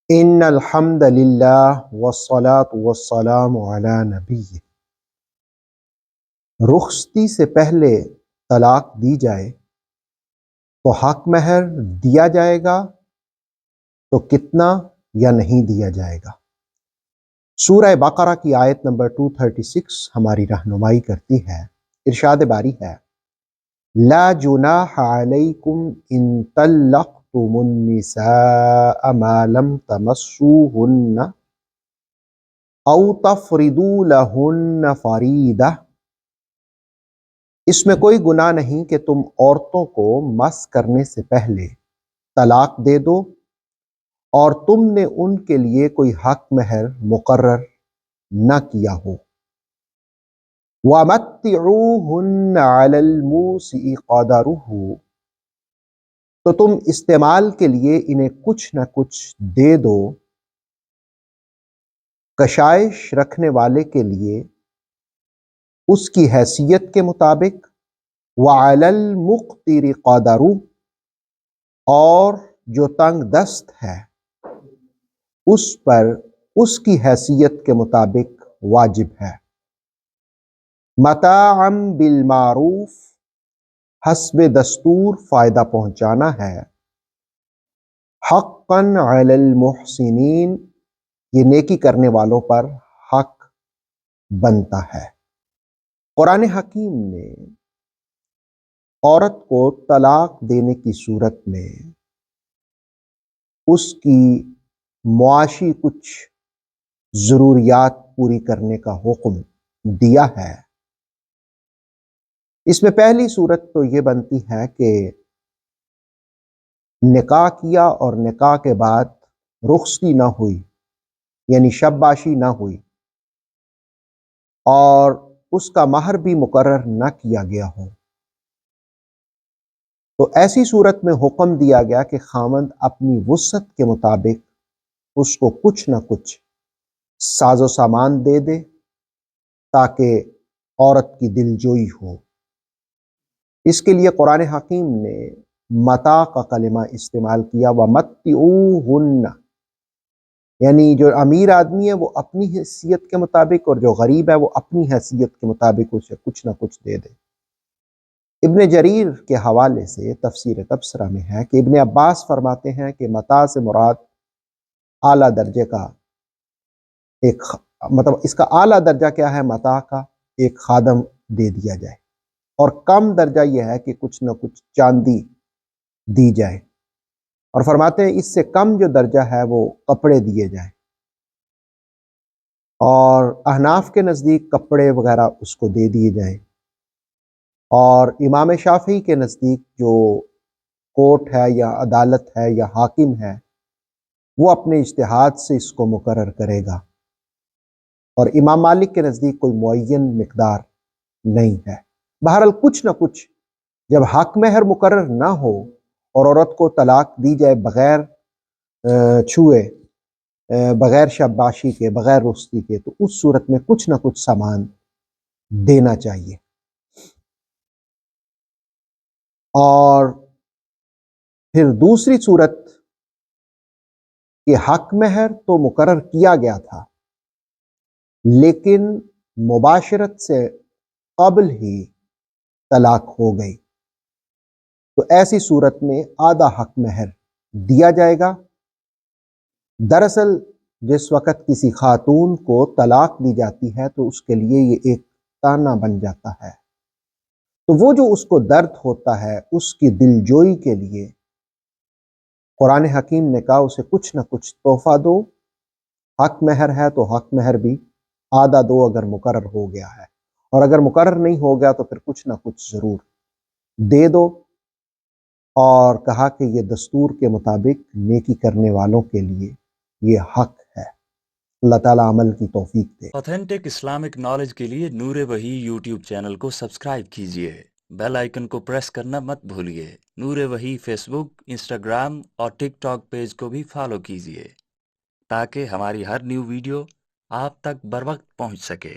ان الحمد للہ والصلاة والسلام علی نبی۔ رخصتی سے پہلے طلاق دی جائے تو حق مہر دیا جائے گا تو کتنا یا نہیں دیا جائے گا؟ سورہ بقرہ کی آیت نمبر 236 ہماری رہنمائی کرتی ہے۔ ارشاد باری ہے، لا جناح علیکم ان طلقتم النساء ما لم تمسوهن او تفرضوا لہن فریدہ۔ اس میں کوئی گناہ نہیں کہ تم عورتوں کو مس کرنے سے پہلے طلاق دے دو اور تم نے ان کے لیے کوئی حق مہر مقرر نہ کیا ہو۔ وَمَتِّعُوهُنَّ عَلَى الْمُوسِعِ قَدَرُهُ، تو تم استعمال کے لیے انہیں کچھ نہ کچھ دے دو کشائش رکھنے والے کے لیے اس کی حیثیت کے مطابق، وَعَلَى الْمُقْتِرِ قَدَرُهُ، اور جو تنگ دست ہے اس پر اس کی حیثیت کے مطابق واجب ہے۔ متاعا بالمعروف، حسب دستور فائدہ پہنچانا ہے۔ حقا علی المحسنین، یہ نیکی کرنے والوں پر حق بنتا ہے۔ قرآن حکیم نے عورت کو طلاق دینے کی صورت میں اس کی معاشی کچھ ضروریات پوری کرنے کا حکم دیا ہے۔ اس میں پہلی صورت تو یہ بنتی ہے کہ نکاح کیا اور نکاح کے بعد رخصتی نہ ہوئی، یعنی شب باشی نہ ہوئی، اور اس کا مہر بھی مقرر نہ کیا گیا ہو، تو ایسی صورت میں حکم دیا گیا کہ خاوند اپنی وسعت کے مطابق اس کو کچھ نہ کچھ ساز و سامان دے دے تاکہ عورت کی دلجوئی ہو۔ اس کے لیے قرآن حکیم نے متاع کا کلمہ استعمال کیا، وَمَتِّعُوهُنَّ، یعنی جو امیر آدمی ہے وہ اپنی حیثیت کے مطابق اور جو غریب ہے وہ اپنی حیثیت کے مطابق اسے کچھ نہ کچھ دے دے۔ ابن جریر کے حوالے سے تفسیر تبصرہ میں ہے کہ ابن عباس فرماتے ہیں کہ متاع سے مراد اعلیٰ درجے کا مطلب اس کا اعلیٰ درجہ کیا ہے؟ متاع کا ایک خادم دے دیا جائے، اور کم درجہ یہ ہے کہ کچھ نہ کچھ چاندی دی جائے، اور فرماتے ہیں اس سے کم جو درجہ ہے وہ کپڑے دیے جائیں، اور احناف کے نزدیک کپڑے وغیرہ اس کو دے دیے جائیں، اور امام شافعی کے نزدیک جو کورٹ ہے یا عدالت ہے یا حاکم ہے وہ اپنے اجتہاد سے اس کو مقرر کرے گا، اور امام مالک کے نزدیک کوئی معین مقدار نہیں ہے۔ بہرحال کچھ نہ کچھ جب حق مہر مقرر نہ ہو اور عورت کو طلاق دی جائے بغیر چھوئے، بغیر شب باشی کے، بغیر رخصتی کے، تو اس صورت میں کچھ نہ کچھ سامان دینا چاہیے۔ اور پھر دوسری صورت کہ حق مہر تو مقرر کیا گیا تھا لیکن مباشرت سے قبل ہی طلاق ہو گئی، تو ایسی صورت میں آدھا حق مہر دیا جائے گا۔ دراصل جس وقت کسی خاتون کو طلاق دی جاتی ہے تو اس کے لیے یہ ایک تانا بن جاتا ہے، تو وہ جو اس کو درد ہوتا ہے اس کی دلجوئی کے لیے قرآن حکیم نے کہا اسے کچھ نہ کچھ تحفہ دو۔ حق مہر ہے تو حق مہر بھی آدھا دو اگر مقرر ہو گیا ہے، اور اگر مقرر نہیں ہو گیا تو پھر کچھ نہ کچھ ضرور دے دو، اور کہا کہ یہ دستور کے مطابق نیکی کرنے والوں کے لیے یہ حق ہے۔ اللہ تعالیٰ عمل کی توفیق دے۔ آتھینٹک اسلامک نالج کے لیے نور وحی یوٹیوب چینل کو سبسکرائب کیجیے، بیل آئیکن کو پریس کرنا مت بھولیے۔ نور وحی فیس بک، انسٹاگرام اور ٹک ٹاک پیج کو بھی فالو کیجیے تاکہ ہماری ہر نیو ویڈیو آپ تک بر وقت پہنچ سکے۔